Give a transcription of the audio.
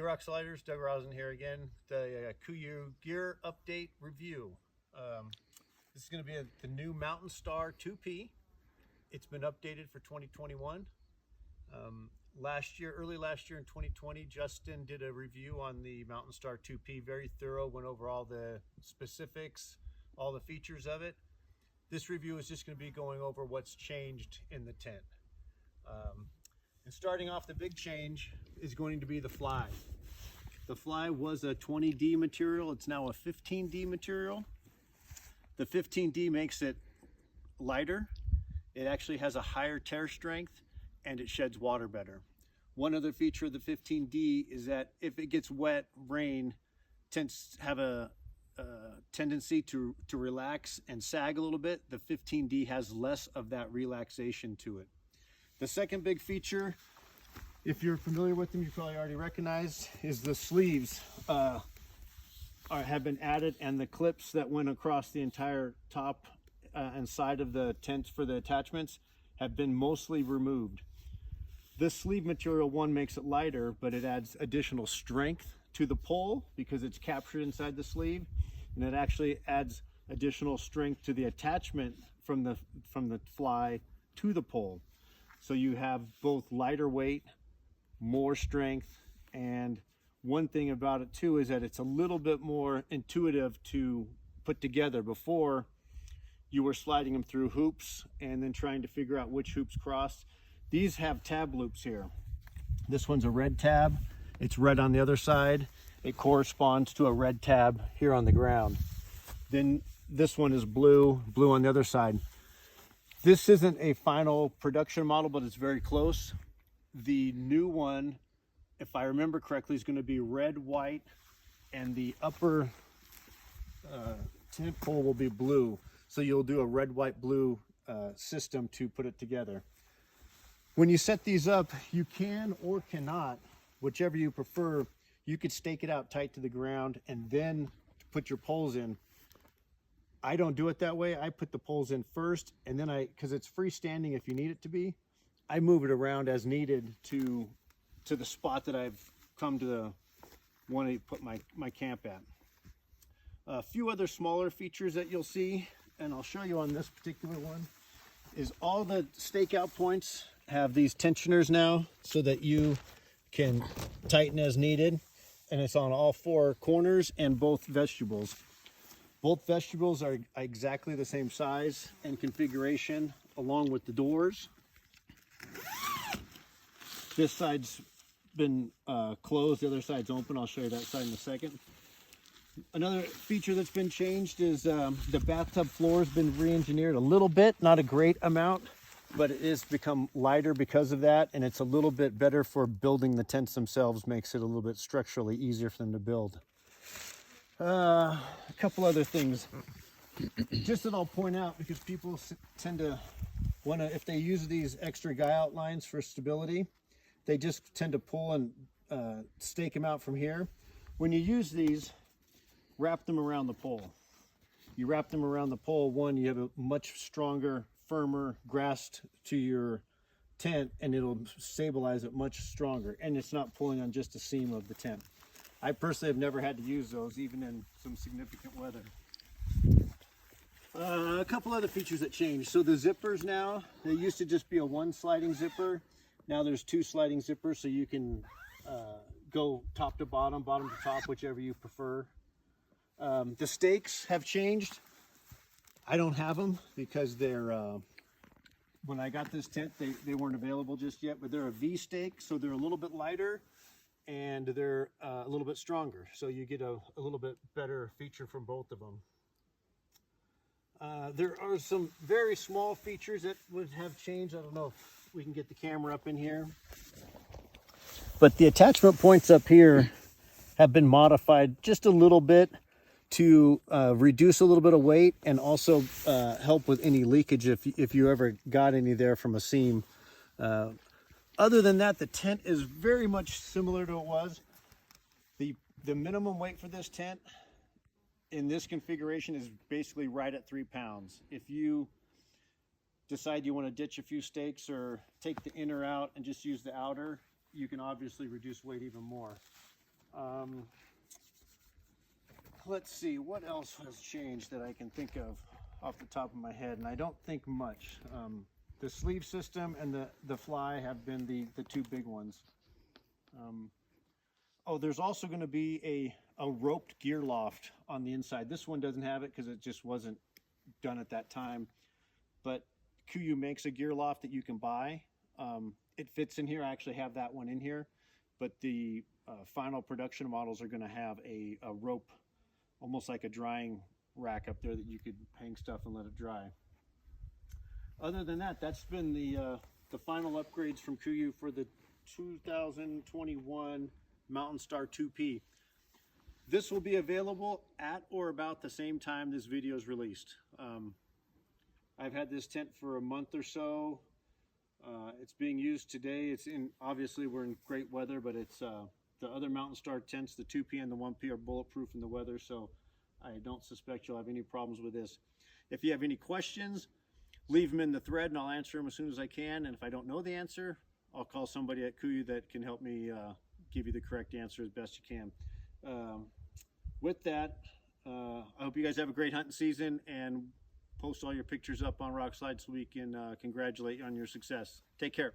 Rock Sliders, Doug Rosen here again. The Kuiu gear update review. This is going to be the new Mountain Star 2P. It's been updated for 2021. Early last year in 2020, Justin did a review on the Mountain Star 2P, very thorough, went over all the specifics, all the features of it. This review is just going to be going over what's changed in the tent. And starting off, the big change is going to be the fly. The fly was a 20D material, it's now a 15D material. The 15D makes it lighter. It actually has a higher tear strength and it sheds water better. One other feature of the 15D is that if it gets wet, rain tends to have a tendency to relax and sag a little bit. The 15D has less of that relaxation to it. The second big feature, if you're familiar with them, you probably already recognize, is the sleeves have been added, and the clips that went across the entire top and side of the tent for the attachments have been mostly removed. This sleeve material, one, makes it lighter, but it adds additional strength to the pole because it's captured inside the sleeve, and it actually adds additional strength to the attachment from the fly to the pole. So you have both lighter weight, more strength, and one thing about it too is that it's a little bit more intuitive to put together. Before, you were sliding them through hoops and then trying to figure out which hoops crossed. These have tab loops here. This one's a red tab. It's red on the other side. It corresponds to a red tab here on the ground. Then this one is blue on the other side. This isn't a final production model, but it's very close. The new one, if I remember correctly, is going to be red, white, and the upper tent pole will be blue. So you'll do a red, white, blue system to put it together. When you set these up, you can or cannot, whichever you prefer, you could stake it out tight to the ground and then put your poles in. I don't do it that way. I put the poles in first, and then because it's freestanding if you need it to be, I move it around as needed to the spot that I've come to want to put my camp at. A few other smaller features that you'll see, and I'll show you on this particular one, is all the stakeout points have these tensioners now so that you can tighten as needed, and it's on all four corners and both vestibules. Both vestibules are exactly the same size and configuration along with the doors. This side's been closed, the other side's open. I'll show you that side in a second. Another feature that's been changed is the bathtub floor has been re-engineered a little bit, not a great amount, but it has become lighter because of that, and it's a little bit better for building the tents themselves, makes it a little bit structurally easier for them to build. A couple other things just that I'll point out, because people tend to want to, if they use these extra guy out lines for stability, they just tend to pull and stake them out from here. When you use these, wrap them around the pole. You wrap them around the pole, one, you have a much stronger, firmer grasp to your tent, and it'll stabilize it much stronger, and it's not pulling on just a seam of the tent. I personally have never had to use those, even in some significant weather. A couple other features that changed. So the zippers now, they used to just be a one sliding zipper. Now there's two sliding zippers, so you can go top to bottom, bottom to top, whichever you prefer. The stakes have changed. I don't have them because they're, when I got this tent, they weren't available just yet, but they're a V stake, so they're a little bit lighter and they're a little bit stronger. So you get a little bit better feature from both of them. There are some very small features that would have changed. I don't know if we can get the camera up in here. But the attachment points up here have been modified just a little bit to reduce a little bit of weight and also help with any leakage if you ever got any there from a seam. Other than that, the tent is very much similar to what it was. The minimum weight for this tent in this configuration is basically right at 3 pounds. If you decide you want to ditch a few stakes or take the inner out and just use the outer, you can obviously reduce weight even more. Let's see, what else has changed that I can think of off the top of my head, and I don't think much. The sleeve system and the fly have been the two big ones. Oh, there's also going to be a roped gear loft on the inside. This one doesn't have it because it just wasn't done at that time. But Kuiu makes a gear loft that you can buy. It fits in here. I actually have that one in here. But the final production models are going to have a rope, almost like a drying rack up there that you could hang stuff and let it dry. Other than that, that's been the final upgrades from Kuiu for the 2021 Mountain Star 2P. This will be available at or about the same time this video is released. I've had this tent for a month or so. It's being used today. Obviously we're in great weather, but it's the other Mountain Star tents, the 2P and the 1P, are bulletproof in the weather, so I don't suspect you'll have any problems with this. If you have any questions, leave them in the thread and I'll answer them as soon as I can. And if I don't know the answer, I'll call somebody at Kuiu that can help me give you the correct answer as best you can. With that, I hope you guys have a great hunting season, and post all your pictures up on Rock Slide so we can congratulate you on your success. Take care.